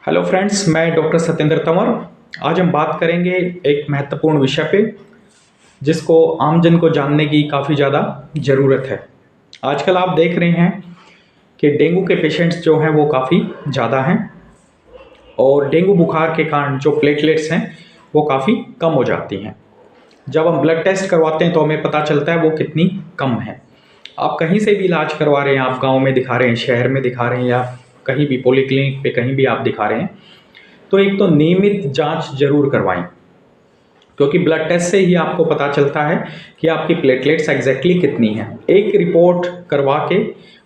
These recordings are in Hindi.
हेलो फ्रेंड्स, मैं डॉक्टर सत्येंद्र तंवर। आज हम बात करेंगे एक महत्वपूर्ण विषय पे जिसको आमजन को जानने की काफ़ी ज़्यादा ज़रूरत है। आजकल आप देख रहे हैं कि डेंगू के पेशेंट्स जो हैं वो काफ़ी ज़्यादा हैं और डेंगू बुखार के कारण जो प्लेटलेट्स हैं वो काफ़ी कम हो जाती हैं। जब हम ब्लड टेस्ट करवाते हैं तो हमें पता चलता है वो कितनी कम है। आप कहीं से भी इलाज करवा रहे हैं, आप गाँव में दिखा रहे हैं, शहर में दिखा रहे हैं या कहीं भी पॉलीक्लिनिक पे कहीं भी आप दिखा रहे हैं, तो एक तो नियमित जांच जरूर करवाएं, क्योंकि ब्लड टेस्ट से ही आपको पता चलता है कि आपकी प्लेटलेट्स एग्जैक्टली कितनी हैं। एक रिपोर्ट करवा के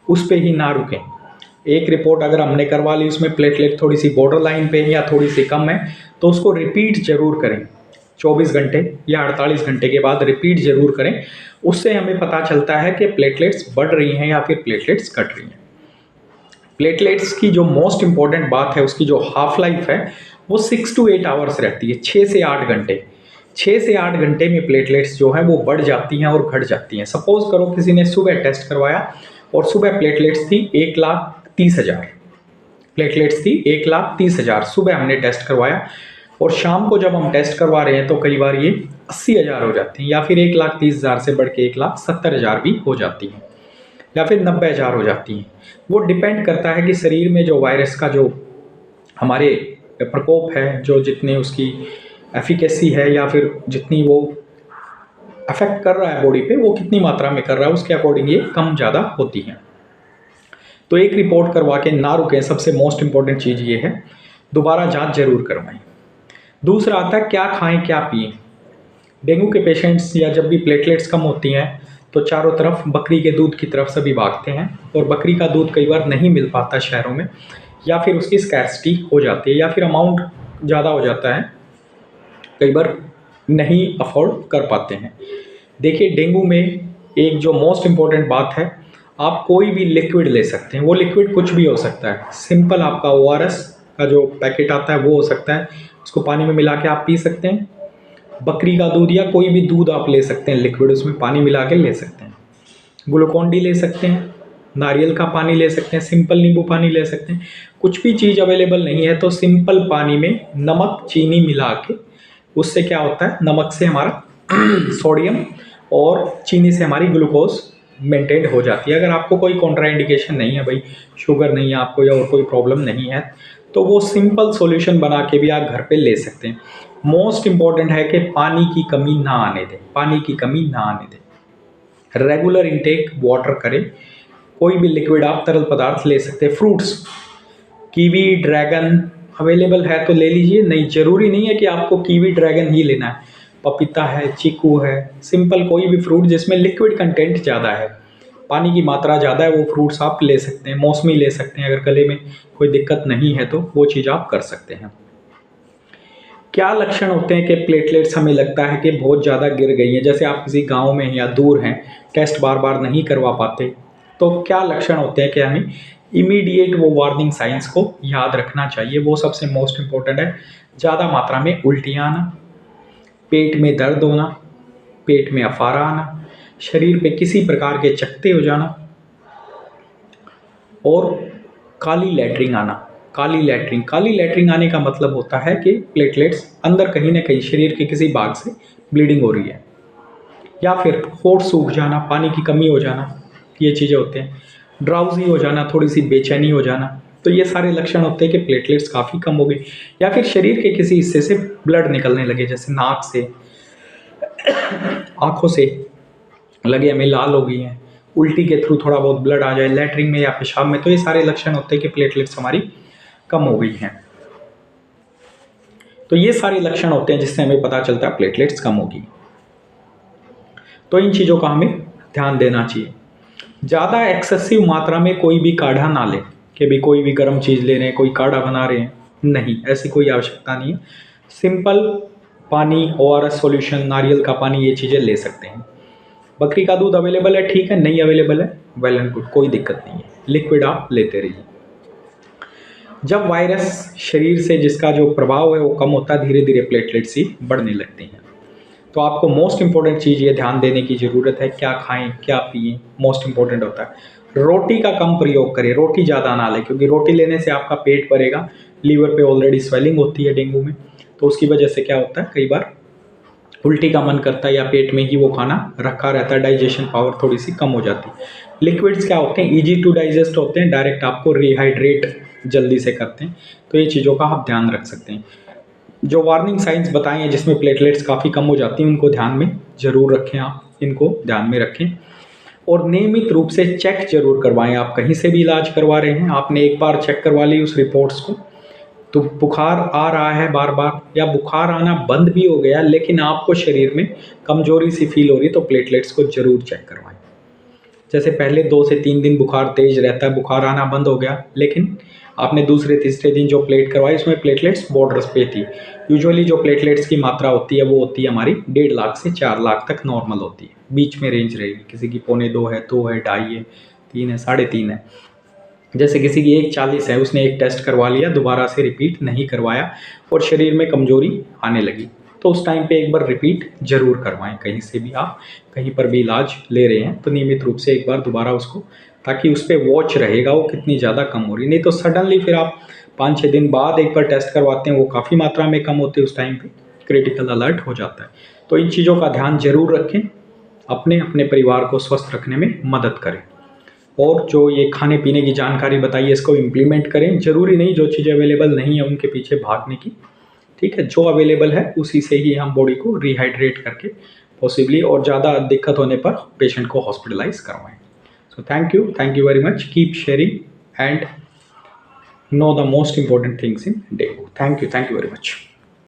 उस पर ही ना रुकें। एक रिपोर्ट अगर हमने करवा ली, उसमें प्लेटलेट थोड़ी सी बॉर्डर लाइन पे या थोड़ी सी कम है, तो उसको रिपीट जरूर करें। 24 घंटे या 48 घंटे के बाद रिपीट जरूर करें। उससे हमें पता चलता है कि प्लेटलेट्स बढ़ रही हैं या फिर प्लेटलेट्स घट रही हैं। प्लेटलेट्स की जो मोस्ट इंपॉर्टेंट बात है, उसकी जो हाफ लाइफ है वो 6 to 8 आवर्स रहती है, 6 से 8 घंटे। 6 से 8 घंटे में प्लेटलेट्स जो है वो बढ़ जाती हैं और घट जाती हैं। सपोज करो किसी ने सुबह टेस्ट करवाया और सुबह प्लेटलेट्स थी 1,30,000, प्लेटलेट्स थी 1,30,000, सुबह हमने टेस्ट करवाया और शाम को जब हम टेस्ट करवा रहे हैं तो कई बार ये 80,000 हो जाती हैं या फिर 1,30,000 से बढ़ के 1,70,000 भी हो जाती हैं या फिर 90,000 हो जाती हैं। वो डिपेंड करता है कि शरीर में जो वायरस का जो हमारे प्रकोप है, जो जितनी उसकी एफिकेसी है या फिर जितनी वो अफेक्ट कर रहा है बॉडी पे, वो कितनी मात्रा में कर रहा है, उसके अकॉर्डिंग ये कम ज़्यादा होती हैं। तो एक रिपोर्ट करवा के ना रुकें। सबसे मोस्ट इंपॉर्टेंट चीज़ ये है, दोबारा जांच जरूर करवाएं। दूसरा आता है क्या खाएं क्या पिएं। डेंगू के पेशेंट्स या जब भी प्लेटलेट्स कम होती हैं तो चारों तरफ बकरी के दूध की तरफ सभी भागते हैं और बकरी का दूध कई बार नहीं मिल पाता शहरों में, या फिर उसकी स्कैर्सिटी हो जाती है या फिर अमाउंट ज़्यादा हो जाता है, कई बार नहीं अफोर्ड कर पाते हैं। देखिए, डेंगू में एक जो मोस्ट इम्पॉर्टेंट बात है, आप कोई भी लिक्विड ले सकते हैं। वो लिक्विड कुछ भी हो सकता है। सिंपल आपका ORS का जो पैकेट आता है वो हो सकता है, उसको पानी में मिला के आप पी सकते हैं। बकरी का दूध या कोई भी दूध आप ले सकते हैं लिक्विड, उसमें पानी मिला के ले सकते हैं। ग्लूकोन डी ले सकते हैं, नारियल का पानी ले सकते हैं, सिंपल नींबू पानी ले सकते हैं। कुछ भी चीज़ अवेलेबल नहीं है तो सिंपल पानी में नमक चीनी मिला के, उससे क्या होता है, नमक से हमारा सोडियम और चीनी से हमारी ग्लूकोज मेंटेन हो जाती है। अगर आपको कोई कॉन्ट्राइंडिकेशन नहीं है, भाई शुगर नहीं है आपको या और कोई प्रॉब्लम नहीं है, तो वो सिंपल सॉल्यूशन बना के भी आप घर पे ले सकते हैं। मोस्ट इम्पॉर्टेंट है कि पानी की कमी ना आने दें, पानी की कमी ना आने दें। रेगुलर इनटेक वाटर करें। कोई भी लिक्विड आप तरल पदार्थ ले सकते हैं। फ्रूट्स, कीवी ड्रैगन अवेलेबल है तो ले लीजिए, नहीं ज़रूरी नहीं है कि आपको कीवी ड्रैगन ही लेना है। पपीता है, चीकू है, सिंपल कोई भी फ्रूट जिसमें लिक्विड कंटेंट ज़्यादा है, पानी की मात्रा ज़्यादा है, वो फ्रूट्स आप ले सकते हैं। मौसमी ले सकते हैं, अगर गले में कोई दिक्कत नहीं है तो वो चीज़ आप कर सकते हैं। क्या लक्षण होते हैं कि प्लेटलेट्स हमें लगता है कि बहुत ज़्यादा गिर गई हैं, जैसे आप किसी गांव में हैं या दूर हैं, टेस्ट बार बार नहीं करवा पाते, तो क्या लक्षण होते हैं कि हमें इमीडिएट वो वार्निंग साइंस को याद रखना चाहिए। वो सबसे मोस्ट इम्पोर्टेंट है, ज़्यादा मात्रा में उल्टियाँ आना, पेट में दर्द होना, पेट में अफारा आना, शरीर पे किसी प्रकार के चकत्ते हो जाना और काली लैटरिंग आना। काली लैटरिंग आने का मतलब होता है कि प्लेटलेट्स अंदर कहीं ना कहीं शरीर के किसी भाग से ब्लीडिंग हो रही है, या फिर होठ सूख जाना, पानी की कमी हो जाना, ये चीज़ें होते हैं। ड्राउजी हो जाना, थोड़ी सी बेचैनी हो जाना, तो ये सारे लक्षण होते हैं कि प्लेटलेट्स काफ़ी कम हो गई। या फिर शरीर के किसी हिस्से से ब्लड निकलने लगे, जैसे नाक से, आँखों से लगे हमें लाल हो गई हैं, उल्टी के थ्रू थोड़ा बहुत ब्लड आ जाए लैटरिन में या पेशाब में, तो ये सारे लक्षण होते हैं कि प्लेटलेट्स हमारी कम हो गई हैं। तो ये सारे लक्षण होते हैं जिससे हमें पता चलता है प्लेटलेट्स कम होगी। तो इन चीज़ों का हमें ध्यान देना चाहिए। ज़्यादा एक्सेसिव मात्रा में कोई भी काढ़ा ना लें कि भी कोई भी गर्म चीज़ ले रहे हैं, कोई काढ़ा बना रहे हैं, नहीं, ऐसी कोई आवश्यकता नहीं है। सिंपल पानी, ORS सॉल्यूशन, नारियल का पानी, ये चीज़ें ले सकते हैं। बकरी का दूध अवेलेबल है, ठीक है, नहीं अवेलेबल है, वेल एंड गुड, कोई दिक्कत नहीं है, लिक्विड आप लेते रहिए। जब वायरस शरीर से जिसका जो प्रभाव है वो कम होता है, धीरे धीरे प्लेटलेट्स ही बढ़ने लगती हैं। तो आपको मोस्ट इंपॉर्टेंट चीज़ ये ध्यान देने की ज़रूरत है, क्या खाएं क्या पिएं, मोस्ट इंपॉर्टेंट होता है। रोटी का कम प्रयोग करें, रोटी ज़्यादा ना लें, क्योंकि रोटी लेने से आपका पेट भरेगा लीवर पे ऑलरेडी स्वेलिंग होती है डेंगू में, तो उसकी वजह से क्या होता है, कई बार उल्टी का मन करता है या पेट में ही वो खाना रखा रहता है, डाइजेशन पावर थोड़ी सी कम हो जाती है। लिक्विड्स क्या होते हैं, ईजी टू डाइजेस्ट होते हैं, डायरेक्ट आपको रिहाइड्रेट जल्दी से करते हैं, तो ये चीज़ों का आप ध्यान रख सकते हैं। जो वार्निंग साइंस बताए हैं जिसमें प्लेटलेट्स काफ़ी कम हो जाती हैं, उनको ध्यान में ज़रूर रखें, आप इनको ध्यान में रखें। और नियमित रूप से चेक जरूर करवाएं। आप कहीं से भी इलाज करवा रहे हैं, आपने एक बार चेक करवा ली उस रिपोर्ट्स को, तो बुखार आ रहा है बार बार या बुखार आना बंद भी हो गया लेकिन आपको शरीर में कमजोरी सी फील हो रही, तो प्लेटलेट्स को जरूर चेक करवाएं। जैसे पहले 2 से 3 दिन बुखार तेज रहता है, बुखार आना बंद हो गया, लेकिन आपने दूसरे तीसरे दिन जो प्लेट करवाई उसमें प्लेटलेट्स बॉर्डर्स पे थी। यूजुअली जो प्लेटलेट्स की मात्रा होती है वो होती है हमारी 1.5 लाख से 4 लाख तक नॉर्मल होती है, बीच में रेंज रहेगी। किसी की 1.25 है, 2 है, 2.5 है, 3 है, 3.5 है। जैसे किसी की 1.40 है, उसने एक टेस्ट करवा लिया, दोबारा से रिपीट नहीं करवाया और शरीर में कमजोरी आने लगी, तो उस टाइम पे एक बार रिपीट जरूर करवाएं। कहीं से भी आप कहीं पर भी इलाज ले रहे हैं तो नियमित रूप से एक बार दोबारा उसको, ताकि उस पर वॉच रहेगा वो कितनी ज़्यादा कम हो रही। नहीं तो सडनली फिर आप 5-6 दिन बाद एक बार टेस्ट करवाते हैं, वो काफ़ी मात्रा में कम होती है, उस टाइम पे क्रिटिकल अलर्ट हो जाता है। तो इन चीज़ों का ध्यान जरूर रखें, अपने अपने परिवार को स्वस्थ रखने में मदद करें। और जो ये खाने पीने की जानकारी बताई है इसको इम्प्लीमेंट करें। ज़रूरी नहीं जो चीज़ें अवेलेबल नहीं है उनके पीछे भागने की, ठीक है, जो अवेलेबल है उसी से ही हम बॉडी को रिहाइड्रेट करके पॉसिबली, और ज़्यादा दिक्कत होने पर पेशेंट को हॉस्पिटलाइज करवाएं। So thank you very much, keep sharing and know the most important things in dengue. Thank you very much.